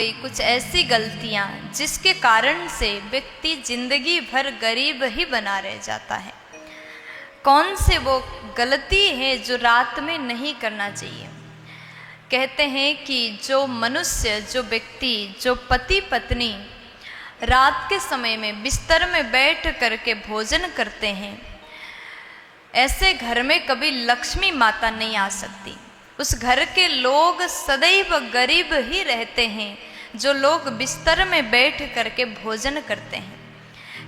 कुछ ऐसी गलतियां जिसके कारण से व्यक्ति जिंदगी भर गरीब ही बना रह जाता है। कौन से वो गलती है जो रात में नहीं करना चाहिए। कहते हैं कि जो मनुष्य, जो व्यक्ति, जो पति पत्नी रात के समय में बिस्तर में बैठ करके भोजन करते हैं, ऐसे घर में कभी लक्ष्मी माता नहीं आ सकती। उस घर के लोग सदैव गरीब ही रहते हैं, जो लोग बिस्तर में बैठ करके भोजन करते हैं।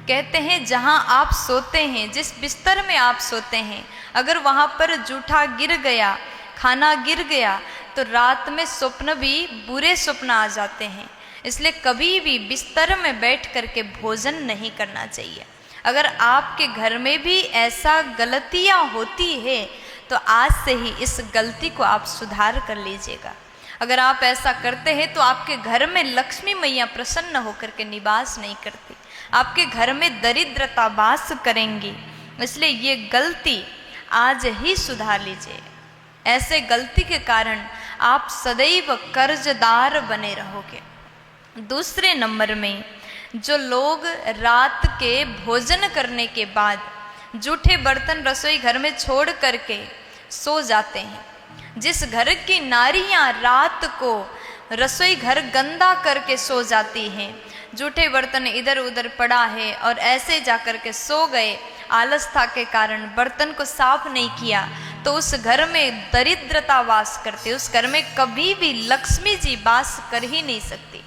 कहते हैं जहाँ आप सोते हैं, जिस बिस्तर में आप सोते हैं, अगर वहाँ पर जूठा गिर गया, खाना गिर गया, तो रात में स्वप्न भी बुरे स्वप्न आ जाते हैं। इसलिए कभी भी बिस्तर में बैठ करके भोजन नहीं करना चाहिए। अगर आपके घर में भी ऐसा गलतियाँ होती है तो आज से ही इस गलती को आप सुधार कर लीजिएगा। अगर आप ऐसा करते हैं तो आपके घर में लक्ष्मी मैया प्रसन्न होकर के निवास नहीं करती, आपके घर में दरिद्रता वास करेंगी। इसलिए ये गलती आज ही सुधार लीजिए। ऐसे गलती के कारण आप सदैव कर्जदार बने रहोगे। दूसरे नंबर में, जो लोग रात के भोजन करने के बाद जूठे बर्तन रसोई घर में छोड़ करके सो जाते हैं, जिस घर की नारियां रात को रसोई घर गंदा करके सो जाती हैं, जूठे बर्तन इधर उधर पड़ा है और ऐसे जाकर के सो गए, आलसता के कारण बर्तन को साफ नहीं किया, तो उस घर में दरिद्रता वास करती, उस घर में कभी भी लक्ष्मी जी वास कर ही नहीं सकती।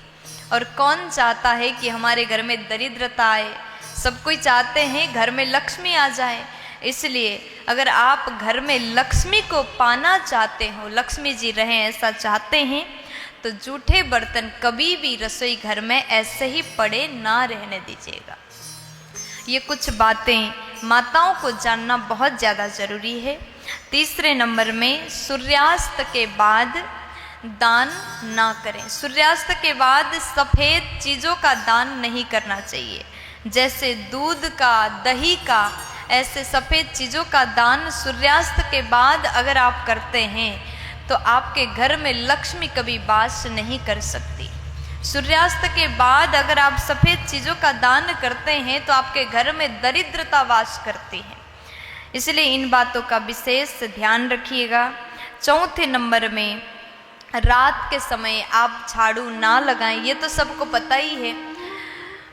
और कौन चाहता है कि हमारे घर में दरिद्रता आए? सब कोई चाहते हैं घर में लक्ष्मी आ जाए। इसलिए अगर आप घर में लक्ष्मी को पाना चाहते हो, लक्ष्मी जी रहें ऐसा चाहते हैं, तो जूठे बर्तन कभी भी रसोई घर में ऐसे ही पड़े ना रहने दीजिएगा। ये कुछ बातें माताओं को जानना बहुत ज़्यादा ज़रूरी है। तीसरे नंबर में, सूर्यास्त के बाद दान ना करें। सूर्यास्त के बाद सफ़ेद चीज़ों का दान नहीं करना चाहिए, जैसे दूध का, दही का, ऐसे सफ़ेद चीज़ों का दान सूर्यास्त के बाद अगर आप करते हैं तो आपके घर में लक्ष्मी कभी वास नहीं कर सकती। सूर्यास्त के बाद अगर आप सफ़ेद चीज़ों का दान करते हैं तो आपके घर में दरिद्रता वास करती है। इसलिए इन बातों का विशेष ध्यान रखिएगा। चौथे नंबर में, रात के समय आप झाड़ू ना लगाएं। ये तो सबको पता ही है,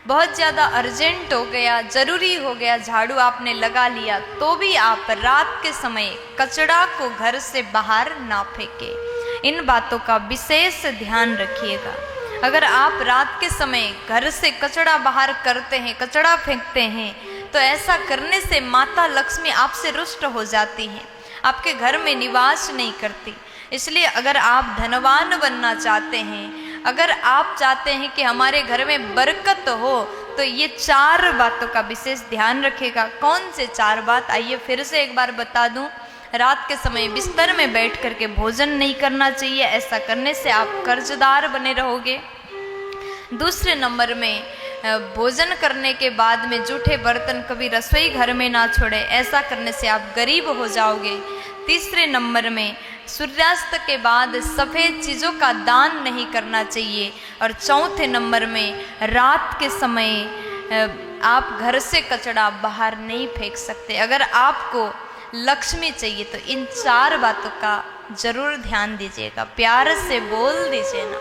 बहुत ज़्यादा अर्जेंट हो गया, ज़रूरी हो गया, झाड़ू आपने लगा लिया, तो भी आप रात के समय कचरा को घर से बाहर ना फेंकें। इन बातों का विशेष ध्यान रखिएगा। अगर आप रात के समय घर से कचरा बाहर करते हैं, कचरा फेंकते हैं, तो ऐसा करने से माता लक्ष्मी आपसे रुष्ट हो जाती हैं, आपके घर में निवास नहीं करती। इसलिए अगर आप धनवान बनना चाहते हैं, अगर आप चाहते हैं कि हमारे घर में बरकत हो, तो ये 4 बातों का विशेष ध्यान रखेगा। कौन से 4 बात, आइए फिर से एक बार बता दूं। रात के समय बिस्तर में बैठ करके भोजन नहीं करना चाहिए, ऐसा करने से आप कर्जदार बने रहोगे। दूसरे नंबर में, भोजन करने के बाद में जूठे बर्तन कभी रसोई घर में ना छोड़े, ऐसा करने से आप गरीब हो जाओगे। तीसरे नंबर में, सूर्यास्त के बाद सफ़ेद चीज़ों का दान नहीं करना चाहिए। और चौथे नंबर में, रात के समय आप घर से कचरा बाहर नहीं फेंक सकते। अगर आपको लक्ष्मी चाहिए तो इन 4 बातों का ज़रूर ध्यान दीजिएगा। प्यार से बोल दीजिए ना।